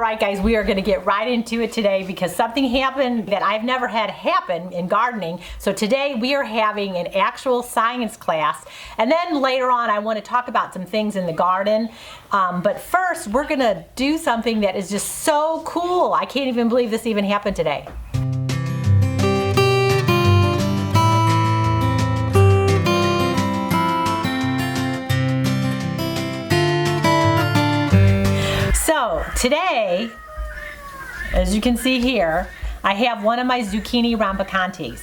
Alright guys, we are going to get right into it today because something happened that I've never had happen in gardening. So today we are having an actual science class, and then later on I want to talk about some things in the garden. But first we're going to do something that is just so cool. I can't even believe this even happened today. So today, as you can see here, I have one of my zucchini rampicantes.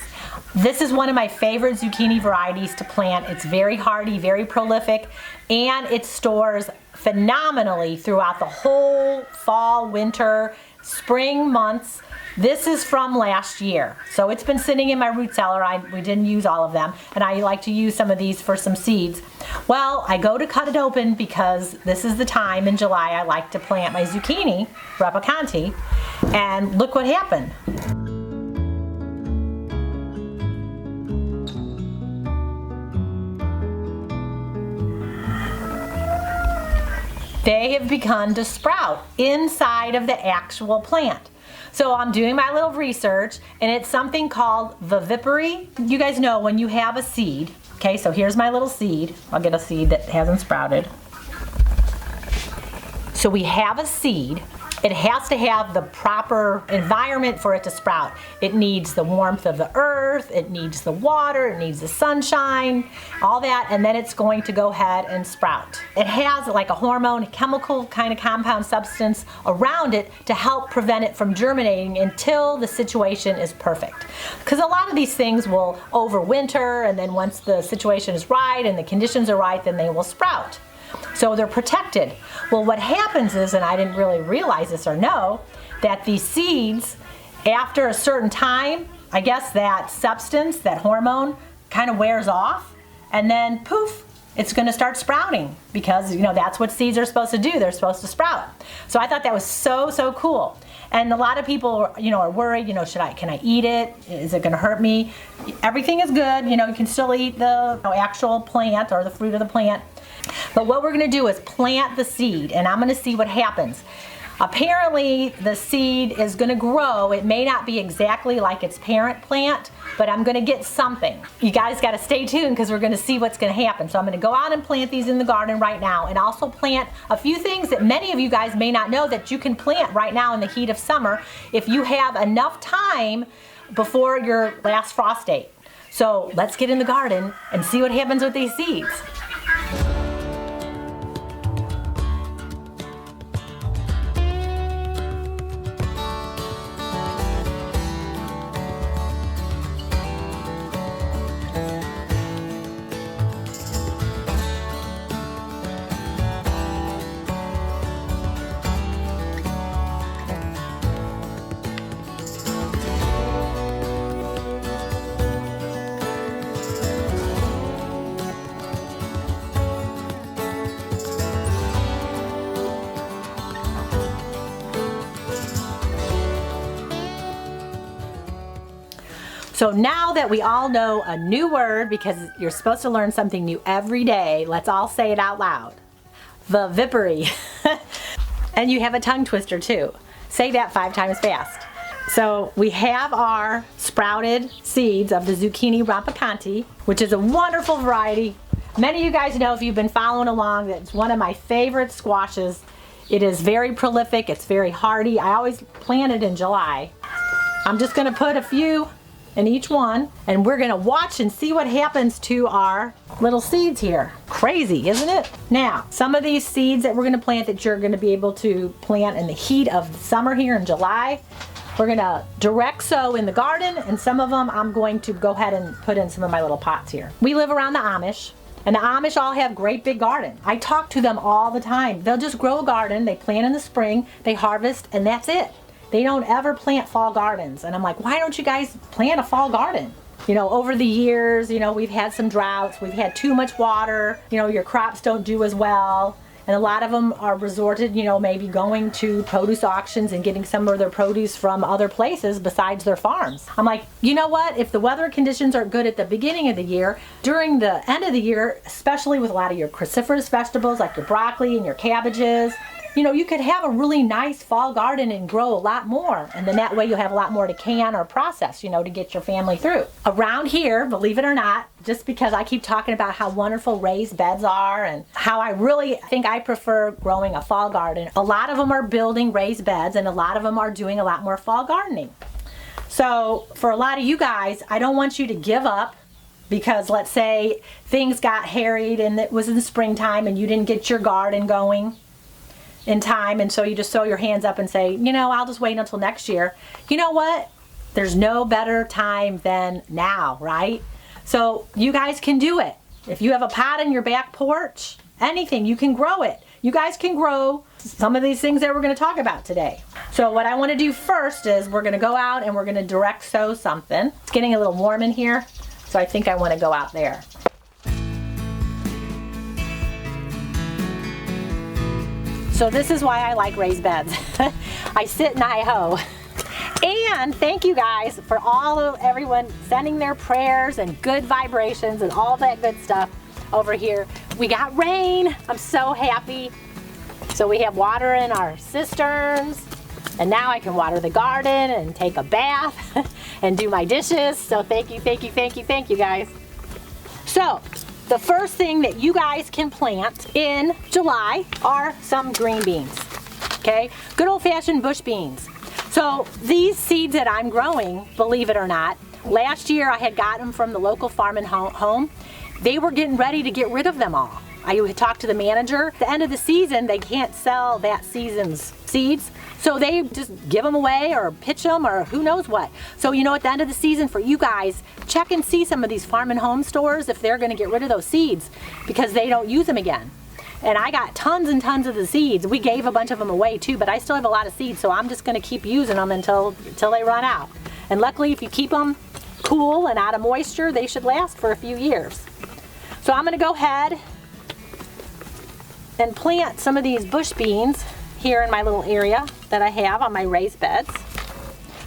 This is one of my favorite zucchini varieties to plant. It's very hardy, very prolific, and it stores phenomenally throughout the whole fall, winter, spring months. This is from last year, so it's been sitting in my root cellar. We didn't use all of them, and I like to use some of these for some seeds. Well, I go to cut it open because this is the time in July I like to plant my zucchini rampicanti, and look what happened. They have begun to sprout inside of the actual plant. So I'm doing my little research, and it's something called vivipary. You guys know when you have a seed, okay, so here's my little seed. I'll get a seed that hasn't sprouted. So we have a seed. It has to have the proper environment for it to sprout. It needs the warmth of the earth, it needs the water, it needs the sunshine, all that, and then it's going to go ahead and sprout. It has like a hormone, chemical kind of compound substance around it to help prevent it from germinating until the situation is perfect. Because a lot of these things will overwinter, and then once the situation is right and the conditions are right, then they will sprout. So they're protected. Well, what happens is, and I didn't really realize this or know, that these seeds, after a certain time, I guess that substance, that hormone, kind of wears off, and then poof, it's going to start sprouting, because you know that's what seeds are supposed to do. They're supposed to sprout. So I thought that was so cool. And a lot of people, you know, are worried. You know, can I eat it? Is it going to hurt me? Everything is good. You know, you can still eat the actual plant or the fruit of the plant. But what we're going to do is plant the seed, and I'm going to see what happens. Apparently the seed is going to grow. It may not be exactly like its parent plant, but I'm going to get something. You guys got to stay tuned because we're going to see what's going to happen. So I'm going to go out and plant these in the garden right now, and also plant a few things that many of you guys may not know that you can plant right now in the heat of summer if you have enough time before your last frost date. So let's get in the garden and see what happens with these seeds. So now that we all know a new word, because you're supposed to learn something new every day, let's all say it out loud. Vivipary. And you have a tongue twister too. Say that 5 times fast. So we have our sprouted seeds of the zucchini rampicanti, which is a wonderful variety. Many of you guys know, if you've been following along, that it's one of my favorite squashes. It is very prolific, it's very hardy. I always plant it in July. I'm just going to put a few in each one, and we're going to watch and see what happens to our little seeds here. Crazy, isn't it? Now, some of these seeds that we're going to plant that you're going to be able to plant in the heat of summer here in July, we're going to direct sow in the garden, and some of them I'm going to go ahead and put in some of my little pots here. We live around the Amish, and the Amish all have great big gardens. I talk to them all the time. They'll just grow a garden, they plant in the spring, they harvest, and that's it. They don't ever plant fall gardens. And I'm like, why don't you guys plant a fall garden? You know, over the years, you know, we've had some droughts, we've had too much water, you know, your crops don't do as well. And a lot of them are resorted, you know, maybe going to produce auctions and getting some of their produce from other places besides their farms. I'm like, you know what? If the weather conditions are good at the beginning of the year, during the end of the year, especially with a lot of your cruciferous vegetables like your broccoli and your cabbages, you know, you could have a really nice fall garden and grow a lot more. And then that way you'll have a lot more to can or process, you know, to get your family through. Around here, believe it or not, just because I keep talking about how wonderful raised beds are and how I really think I prefer growing a fall garden. A lot of them are building raised beds and a lot of them are doing a lot more fall gardening. So for a lot of you guys, I don't want you to give up because let's say things got harried and it was in the springtime and you didn't get your garden going in time, and so you just throw your hands up and say, you know, I'll just wait until next year. You know what? There's no better time than now, right? So you guys can do it. If you have a pot on your back porch, anything, you can grow it. You guys can grow some of these things that we're going to talk about today. So what I want to do first is we're going to go out and we're going to direct sow something. It's getting a little warm in here, so I think I want to go out there. So this is why I like raised beds. I sit and I hoe. And thank you guys for everyone sending their prayers and good vibrations and all that good stuff over here. We got rain. I'm so happy. So we have water in our cisterns, and now I can water the garden and take a bath and do my dishes. So thank you, thank you, thank you, thank you guys. So the first thing that you guys can plant in July are some green beans, okay? Good old-fashioned bush beans. So these seeds that I'm growing, believe it or not, last year I had got them from the local farm and home. They were getting ready to get rid of them all. I had talked to the manager. At the end of the season, they can't sell that season's seeds, so they just give them away or pitch them or who knows what. So you know, at the end of the season for you guys, check and see some of these farm and home stores if they're going to get rid of those seeds because they don't use them again. And I got tons and tons of the seeds. We gave a bunch of them away too, but I still have a lot of seeds, so I'm just going to keep using them until they run out. And luckily, if you keep them cool and out of moisture, they should last for a few years. So I'm going to go ahead and plant some of these bush beans here in my little area that I have on my raised beds.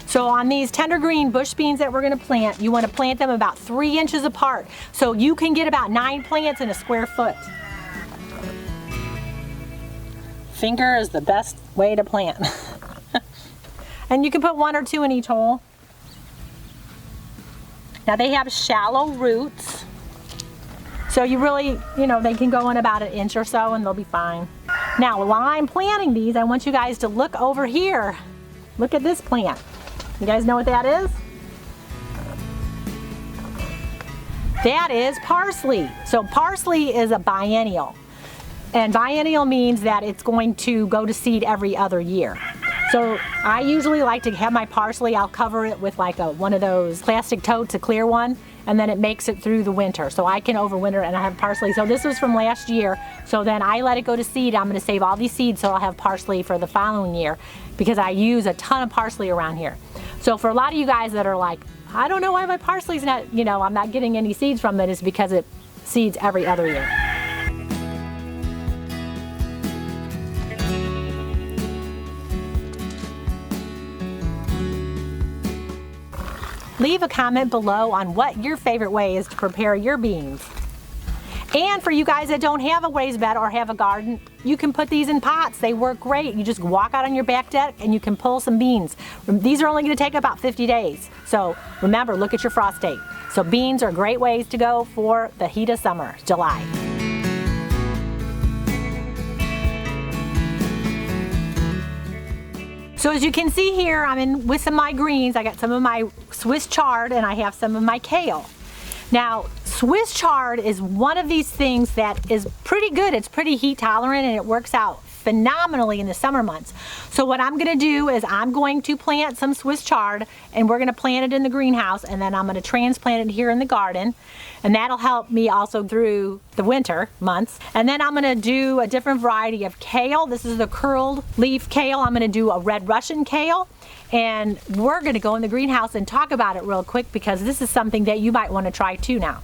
So on these tender green bush beans that we're going to plant, you want to plant them about 3 inches apart so you can get about 9 plants in a square foot. Finger is the best way to plant. And you can put 1 or 2 in each hole. Now they have shallow roots, so you really, you know, they can go in about 1 inch or so and they'll be fine. Now while I'm planting these, I want you guys to look over here. Look at this plant. You guys know what that is? That is parsley. So parsley is a biennial. And biennial means that it's going to go to seed every other year. So I usually like to have my parsley, I'll cover it with like one of those plastic totes, a clear one, and then it makes it through the winter. So I can overwinter and I have parsley. So this was from last year. So then I let it go to seed. I'm gonna save all these seeds so I'll have parsley for the following year because I use a ton of parsley around here. So for a lot of you guys that are like, I don't know why my parsley's not, you know, I'm not getting any seeds from it, is because it seeds every other year. Leave a comment below on what your favorite way is to prepare your beans. And for you guys that don't have a raised bed or have a garden, you can put these in pots. They work great. You just walk out on your back deck and you can pull some beans. These are only going to take about 50 days. So remember, look at your frost date. So beans are great ways to go for the heat of summer, July. So as you can see here, I'm in with some of my greens. I got some of my Swiss chard and I have some of my kale. Now, Swiss chard is one of these things that is pretty good. It's pretty heat tolerant and it works out phenomenally in the summer months. So what I'm gonna do is I'm going to plant some Swiss chard and we're gonna plant it in the greenhouse and then I'm gonna transplant it here in the garden. And that'll help me also through the winter months. And then I'm gonna do a different variety of kale. This is the curled leaf kale. I'm gonna do a red Russian kale. And we're gonna go in the greenhouse and talk about it real quick because this is something that you might wanna try too now.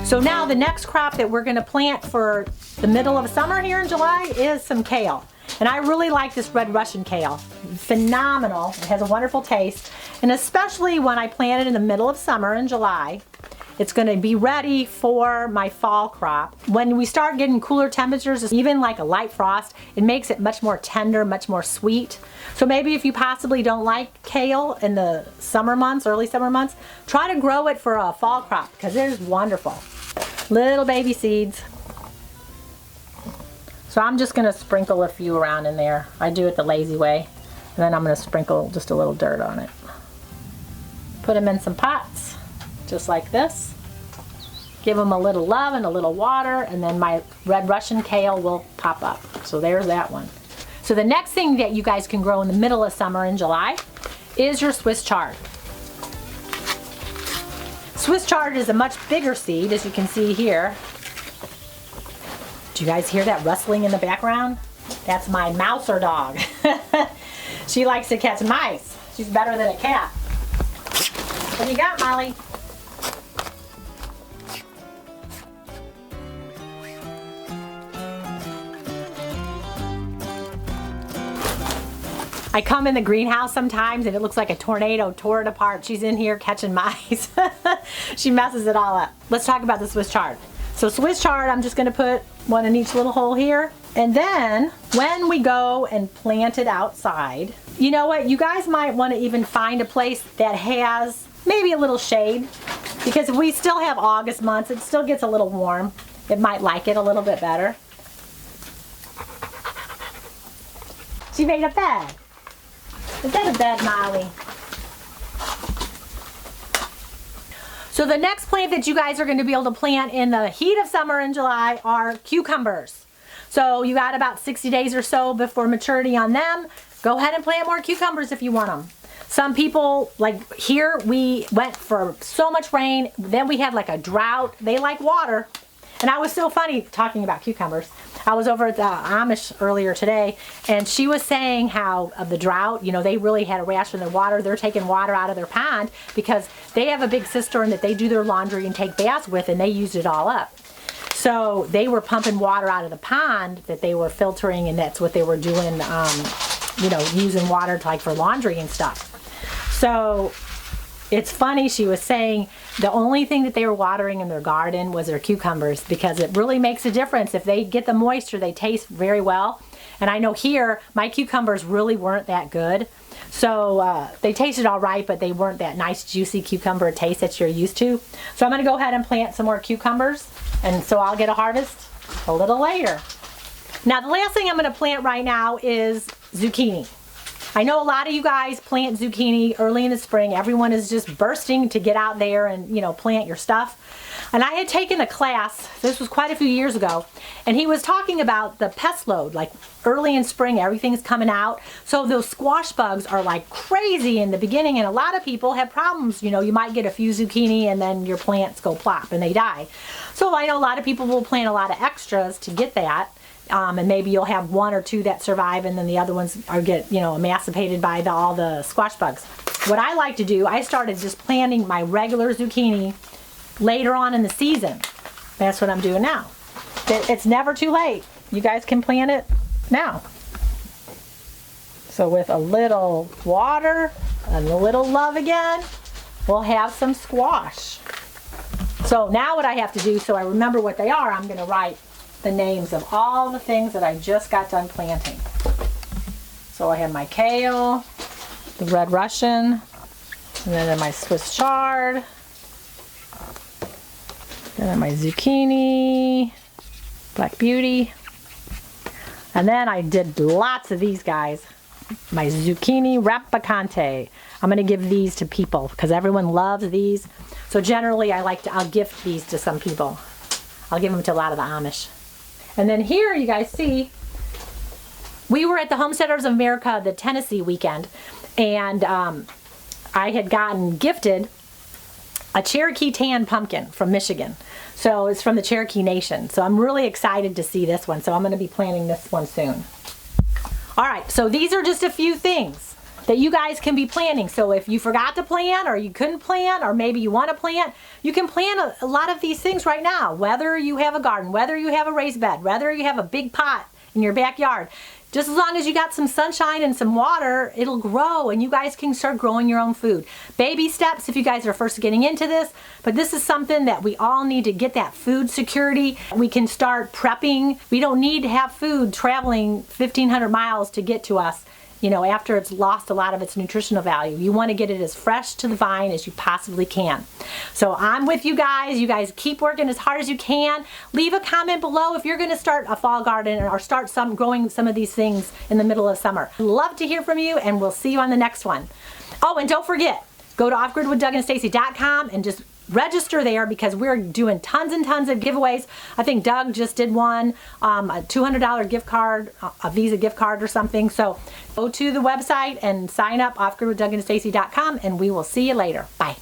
So now the next crop that we're gonna plant for the middle of summer here in July is some kale. And I really like this red Russian kale. Phenomenal. It has a wonderful taste. And especially when I plant it in the middle of summer in July, it's going to be ready for my fall crop. When we start getting cooler temperatures, even like a light frost, it makes it much more tender, much more sweet. So maybe if you possibly don't like kale in the summer months, early summer months, try to grow it for a fall crop because it is wonderful. Little baby seeds. So I'm just going to sprinkle a few around in there. I do it the lazy way. And then I'm going to sprinkle just a little dirt on it. Put them in some pots, just like this. Give them a little love and a little water, and then my red Russian kale will pop up. So there's that one. So the next thing that you guys can grow in the middle of summer in July is your Swiss chard. Swiss chard is a much bigger seed, as you can see here. Do you guys hear that rustling in the background? That's my mouser dog. She likes to catch mice. She's better than a cat. What do you got, Molly? I come in the greenhouse sometimes and it looks like a tornado tore it apart. She's in here catching mice. She messes it all up. Let's talk about the Swiss chard. So Swiss chard, I'm just going to put one in each little hole here. And then when we go and plant it outside, you know what? You guys might want to even find a place that has maybe a little shade, because if we still have August months, it still gets a little warm. It might like it a little bit better. She made a bed. Is that a bed, Molly? So the next plant that you guys are going to be able to plant in the heat of summer in July are cucumbers. So you got about 60 days or so before maturity on them. Go ahead and plant more cucumbers if you want them. Some people, like here, we went for so much rain, then we had like a drought. They like water. And I was so funny talking about cucumbers. I was over at the Amish earlier today, and she was saying how of the drought, you know, they really had a ration of their water. They're taking water out of their pond because they have a big cistern that they do their laundry and take baths with, and they used it all up. So they were pumping water out of the pond that they were filtering, and that's what they were doing, you know, using water to, like for laundry and stuff. So it's funny, she was saying the only thing that they were watering in their garden was their cucumbers, because it really makes a difference. If they get the moisture, they taste very well. And I know here, my cucumbers really weren't that good. So they tasted all right, but they weren't that nice, juicy cucumber taste that you're used to. So I'm going to go ahead and plant some more cucumbers. And so I'll get a harvest a little later. Now, the last thing I'm going to plant right now is zucchini. I know a lot of you guys plant zucchini early in the spring. Everyone is just bursting to get out there and, you know, plant your stuff. And I had taken a class, this was quite a few years ago, and he was talking about the pest load, like early in spring, everything's coming out. So those squash bugs are like crazy in the beginning, and a lot of people have problems. You know, you might get a few zucchini and then your plants go plop and they die. So I know a lot of people will plant a lot of extras to get that. And maybe you'll have one or two that survive, and then the other ones are get, you know, emancipated by all the squash bugs. What I like to do, I started just planting my regular zucchini later on in the season. That's what I'm doing now. It's never too late. You guys can plant it now. So with a little water and a little love again, we'll have some squash. So now what I have to do, so I remember what they are, I'm going to write the names of all the things that I just got done planting. So I have my kale, the red Russian, and then my Swiss chard, and then my zucchini, black beauty, and then I did lots of these guys. My zucchini rapicante. I'm going to give these to people because everyone loves these. So generally I'll gift these to some people. I'll give them to a lot of the Amish. And then here you guys see, we were at the Homesteaders of America, the Tennessee weekend, and I had gotten gifted a Cherokee tan pumpkin from Michigan. So it's from the Cherokee Nation. So I'm really excited to see this one. So I'm going to be planting this one soon. All right, so these are just a few things that you guys can be planting. So if you forgot to plant, or you couldn't plant, or maybe you want to plant, you can plant a lot of these things right now. Whether you have a garden, whether you have a raised bed, whether you have a big pot in your backyard, Just as long as you got some sunshine and some water, it'll grow and you guys can start growing your own food. Baby steps if you guys are first getting into this, but this is something that we all need to get that food security. We can start prepping. We don't need to have food traveling 1,500 miles to get to us, you know, after it's lost a lot of its nutritional value. You want to get it as fresh to the vine as you possibly can. So I'm with you guys. You guys keep working as hard as you can. Leave a comment below if you're going to start a fall garden or start growing some of these things in the middle of summer. Love to hear from you, and we'll see you on the next one. Oh, and don't forget, go to offgridwithdougandstacy.com and just register there, because we're doing tons and tons of giveaways. I think Doug just did one, a $200 gift card, a Visa gift card or something. So go to the website and sign up, offgridwithdougandstacy.com, and we will see you later. Bye.